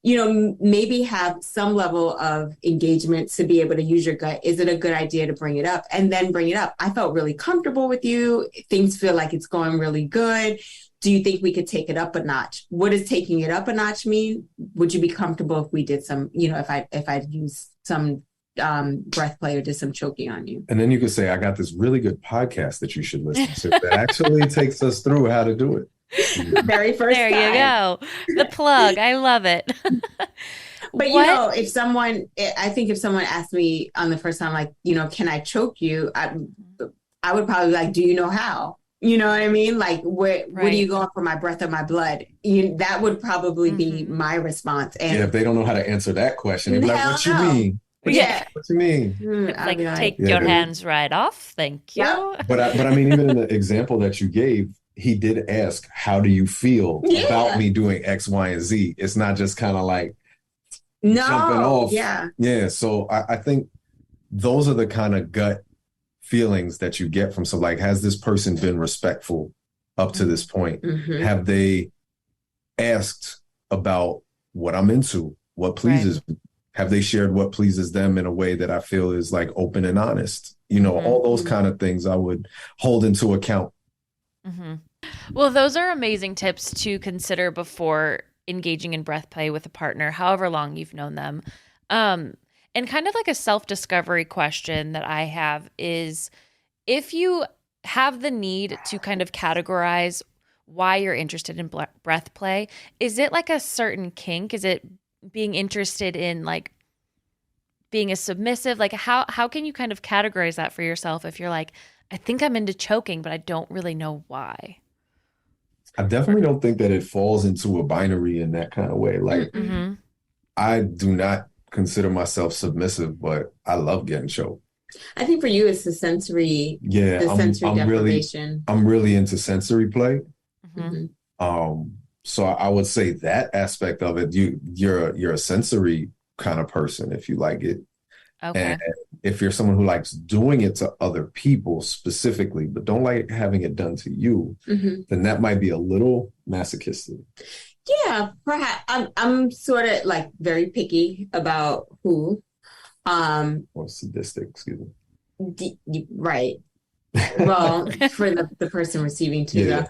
you know, maybe have some level of engagement to be able to use your gut. Is it a good idea to bring it up? And then bring it up. I felt really comfortable with you. Things feel like it's going really good. Do you think we could take it up a notch? What does taking it up a notch mean? Would you be comfortable if we did some, you know, if I used some breath play or did some choking on you. And then you could say, I got this really good podcast that you should listen to that actually takes us through how to do it. Very first There time. you go. The plug. I love it. But, you know, if someone asked me on the first time, like, you know, can I choke you? I would probably be like, do you know how? You know what I mean? Like, where are you going for my breath or my blood? That would probably be my response. And if they don't know how to answer that question, they'd be like, what you mean? What you mean? It's like, take your hands right off. Thank you. Yeah. But I mean, even in the example that you gave, he did ask, how do you feel about me doing X, Y, and Z? It's not just kind of like jumping off. Yeah. So I think those are the kind of gut feelings that you get from like, has this person been respectful up to this point? Have they asked about what I'm into, what pleases me? Have they shared what pleases them in a way that I feel is like open and honest? You know, all those kind of things I would hold into account. Well, those are amazing tips to consider before engaging in breath play with a partner, however long you've known them. And kind of like a self-discovery question that I have is, if you have the need to kind of categorize why you're interested in breath play, is it like a certain kink? Is it being interested in like being a submissive? Like how can you kind of categorize that for yourself if you're like, I think I'm into choking, but I don't really know why? I definitely don't think that it falls into a binary in that kind of way. Like, I do not consider myself submissive, but I love getting choked. I think for you, it's the sensory, sensory deprivation. I'm really into sensory play. So I would say that aspect of it, you're a sensory kind of person if you like it. Okay. And if you're someone who likes doing it to other people specifically, but don't like having it done to you, then that might be a little masochistic. Yeah, perhaps. I'm sort of like very picky about who. Or sadistic, excuse me. Right. Well, for the person receiving too.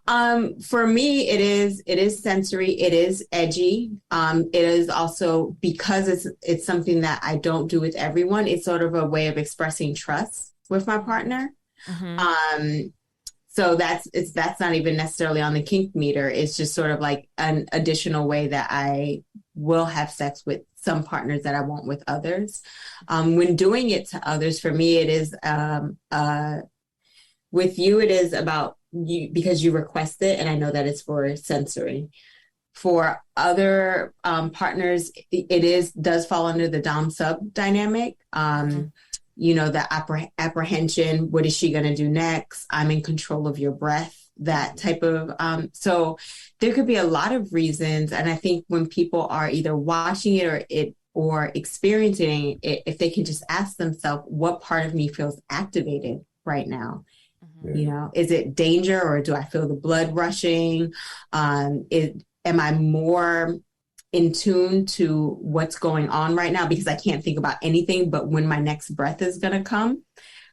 For me, it is sensory. It is edgy. It is also, because it's something that I don't do with everyone. It's sort of a way of expressing trust with my partner. So that's not even necessarily on the kink meter. It's just sort of like an additional way that I will have sex with some partners that I won't with others. When doing it to others, for me, it is with you, it is about you because you request it, and I know that it's for sensory. For other partners, it does fall under the dom sub dynamic. You know, the apprehension. What is she going to do next? I'm in control of your breath. That type of. So there could be a lot of reasons, and I think when people are either watching it or experiencing it, if they can just ask themselves, what part of me feels activated right now? You know, is it danger, or do I feel the blood rushing? Am I more in tune to what's going on right now because I can't think about anything but when my next breath is going to come,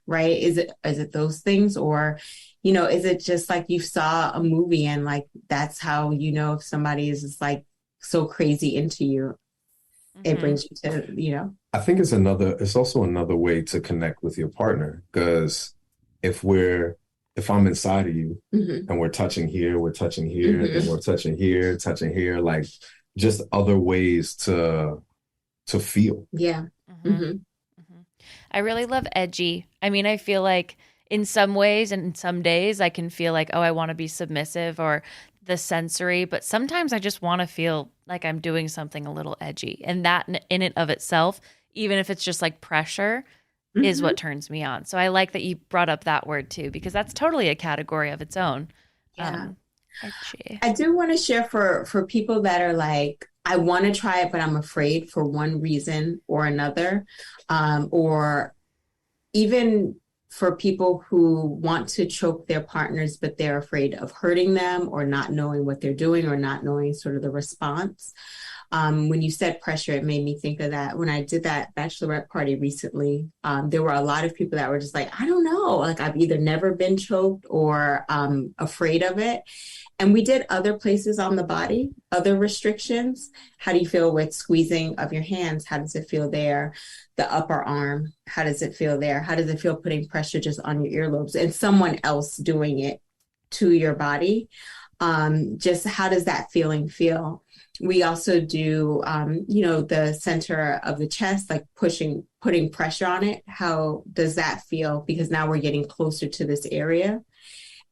right? Is it those things? Or, you know, is it just like you saw a movie and like, that's how, you know, if somebody is just like so crazy into you, it brings you to, you know. I think it's also another way to connect with your partner, because if I'm inside of you and we're touching here, then we're touching here, like just other ways to feel. Yeah. I really love edgy. I mean, I feel like in some ways and in some days I can feel like, oh, I want to be submissive or the sensory, but sometimes I just want to feel like I'm doing something a little edgy. And that in and of itself, even if it's just like pressure, is what turns me on. So I like that you brought up that word too, because that's totally a category of its own. Yeah. I do want to share for people that are like, I want to try it, but I'm afraid for one reason or another. Or even for people who want to choke their partners, but they're afraid of hurting them or not knowing what they're doing or not knowing sort of the response. When you said pressure, it made me think of that. When I did that bachelorette party recently, there were a lot of people that were just like, I don't know, like I've either never been choked or afraid of it. And we did other places on the body, other restrictions. How do you feel with squeezing of your hands? How does it feel there? The upper arm, how does it feel there? How does it feel putting pressure just on your earlobes and someone else doing it to your body? Just how does that feeling feel? We also do, the center of the chest, like putting pressure on it. How does that feel? Because now we're getting closer to this area.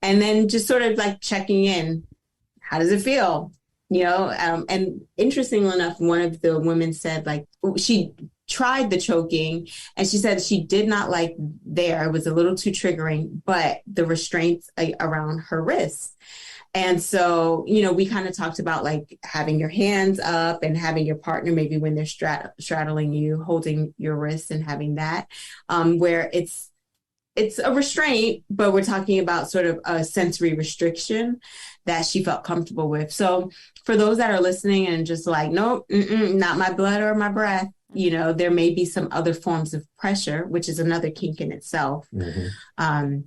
And then just sort of like checking in. How does it feel? And interestingly enough, one of the women said like she tried the choking and she said she did not like there. It was a little too triggering, but the restraints around her wrists. And so, we kind of talked about like having your hands up and having your partner, maybe when they're straddling you, holding your wrists and having that, where it's a restraint, but we're talking about sort of a sensory restriction that she felt comfortable with. So for those that are listening and just like, nope, not my blood or my breath, there may be some other forms of pressure, which is another kink in itself. Mm-hmm.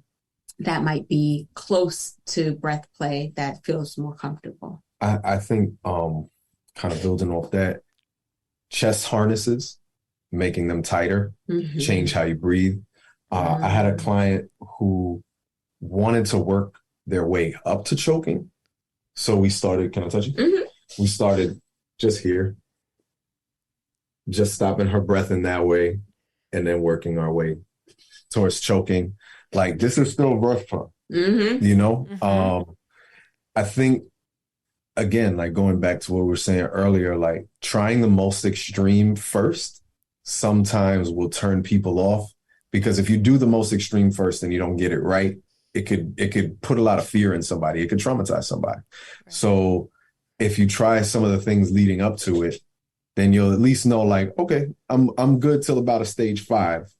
That might be close to breath play that feels more comfortable. I think kind of building off that, chest harnesses, making them tighter, mm-hmm. change how you breathe. I had a client who wanted to work their way up to choking. So we started, can I touch you? Mm-hmm. We started just here, just stopping her breath in that way, and then working our way towards choking. Like, this is still rough fun, mm-hmm. Mm-hmm. I think, again, like going back to what we were saying earlier, like trying the most extreme first sometimes will turn people off. Because if you do the most extreme first and you don't get it right, it could put a lot of fear in somebody. It could traumatize somebody. Right. So if you try some of the things leading up to it, then you'll at least know like, okay, I'm good till about a stage 5.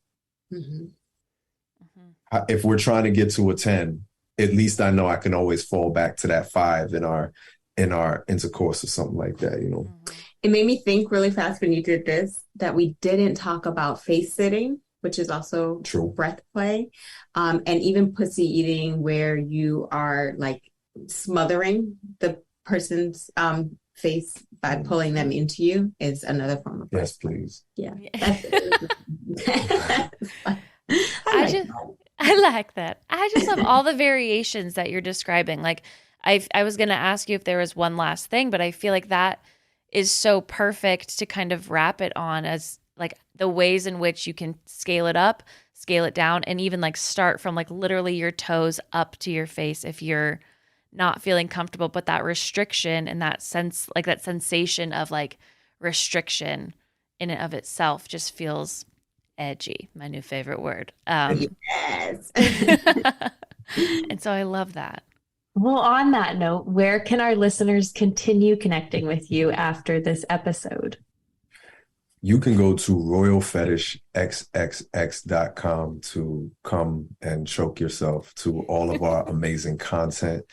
Mm-hmm. Mm-hmm. If we're trying to get to a 10, at least I know I can always fall back to that 5 in our intercourse or something like that, Mm-hmm. It made me think really fast when you did this that we didn't talk about face sitting, which is also true breath play, and even pussy eating, where you are like smothering the person's face by pulling them into you, is another form of breath. Yes, please. Yeah. I like that. I just love all the variations that you're describing. Like I was going to ask you if there was one last thing, but I feel like that is so perfect to kind of wrap it on as like the ways in which you can scale it up, scale it down, and even like start from like literally your toes up to your face if you're not feeling comfortable. But that restriction and that sense, like that sensation of like restriction in and of itself just feels edgy, my new favorite word. Yes. And so I love that. Well, on that note, where can our listeners continue connecting with you after this episode? You can go to royalfetishxxx.com to come and choke yourself to all of our amazing content.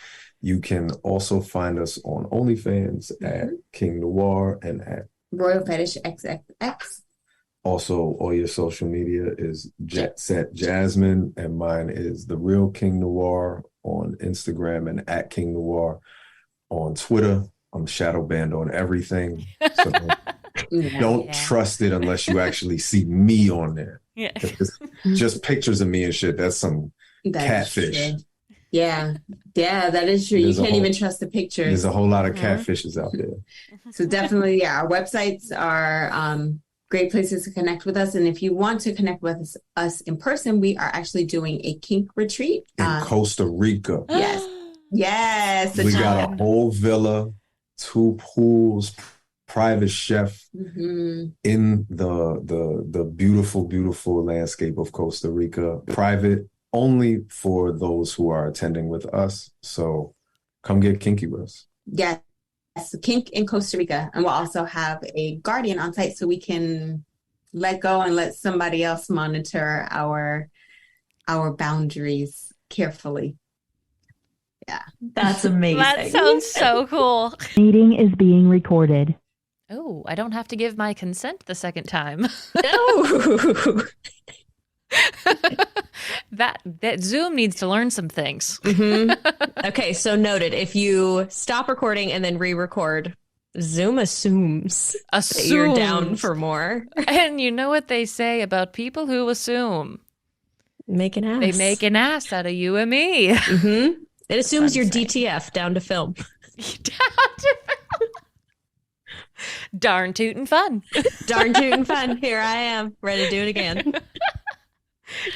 You can also find us on OnlyFans at King Noire and at Royal Fetish XXX. Also, all your social media is Jet Set Jasmine, and mine is The Real King Noire on Instagram and at King Noire on Twitter. I'm shadow banned on everything. So don't trust it unless you actually see me on there. Yeah. Just pictures of me and shit. That's some catfish. Yeah, that is true. You can't even trust the pictures. There's a whole lot of catfishes out there. So definitely, our websites are great places to connect with us. And if you want to connect with us in person, we are actually doing a kink retreat in Costa Rica. Yes. We got a whole villa, 2 pools, private chef in the beautiful, beautiful landscape of Costa Rica. Private only for those who are attending with us. So come get kinky with us. Yes. Kink in Costa Rica. And we'll also have a guardian on site so we can let go and let somebody else monitor our boundaries carefully. Yeah. That's amazing. That sounds so cool. Meeting is being recorded. Oh, I don't have to give my consent the second time. No. That Zoom needs to learn some things. Okay, so noted. If you stop recording and then re-record, Zoom assumes that you're down for more. And you know what they say about people who assume? Make an ass. They make an ass out of you and me. It assumes you're saying. DTF, down to film. Darn tootin' fun. Darn tootin' fun. Here I am, ready to do it again.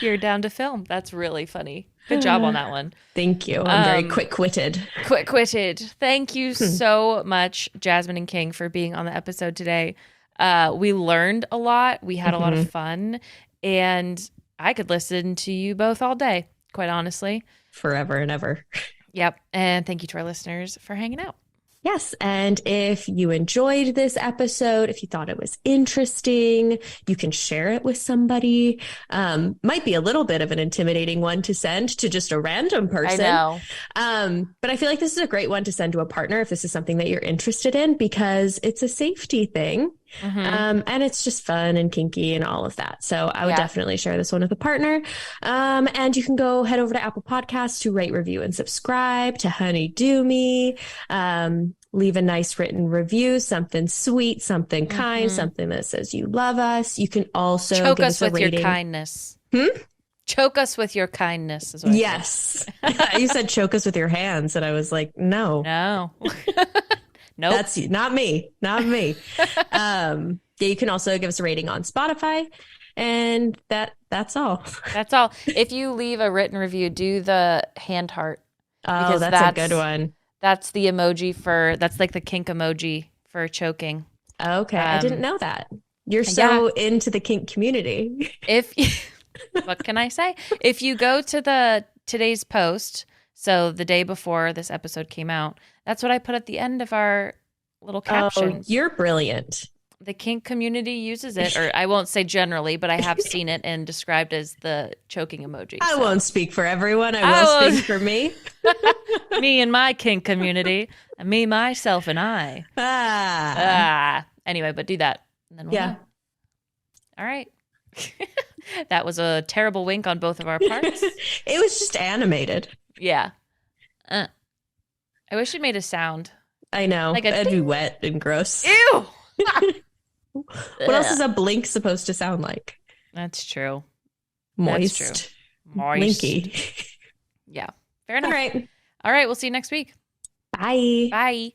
You're down to film. That's really funny. Good job on that one. Thank you. I'm very quick-witted. Quick-witted. Thank you so much, Jasmine and King, for being on the episode today. We learned a lot. We had a lot of fun. And I could listen to you both all day, quite honestly. Forever and ever. Yep. And thank you to our listeners for hanging out. Yes. And if you enjoyed this episode, if you thought it was interesting, you can share it with somebody. Might be a little bit of an intimidating one to send to just a random person. I know. But I feel like this is a great one to send to a partner if this is something that you're interested in, because it's a safety thing. And it's just fun and kinky and all of that. So I would definitely share this one with a partner. And you can go head over to Apple Podcasts to rate, review, and subscribe, to Honeydew Me. Leave a nice written review, something sweet, something kind, something that says you love us. You can also choke give us a with rating. your kindness. Choke us with your kindness. Is what yes. You said choke us with your hands. And I was like, no. Nope. That's not me. Not me. You can also give us a rating on Spotify. And that's all. That's all. If you leave a written review, do the hand heart. Oh, that's a good one. That's the emoji that's like the kink emoji for choking. Okay. I didn't know that. You're so into the kink community. What can I say? If you go to today's post, so the day before this episode came out, that's what I put at the end of our little captions. Oh, you're brilliant. The kink community uses it, or I won't say generally, but I have seen it and described as the choking emoji. I won't speak for everyone. I will speak for me. Me and my kink community. Me, myself, and I. Anyway, but do that. And then we'll know. All right. That was a terrible wink on both of our parts. It was just animated. Yeah. I wish it made a sound. I know. Like it'd be wet and gross. Ew! What else is a blink supposed to sound like? That's true. Moist. That's true. Moist. Blinky. Yeah. Fair enough. All right. All right. We'll see you next week. Bye. Bye.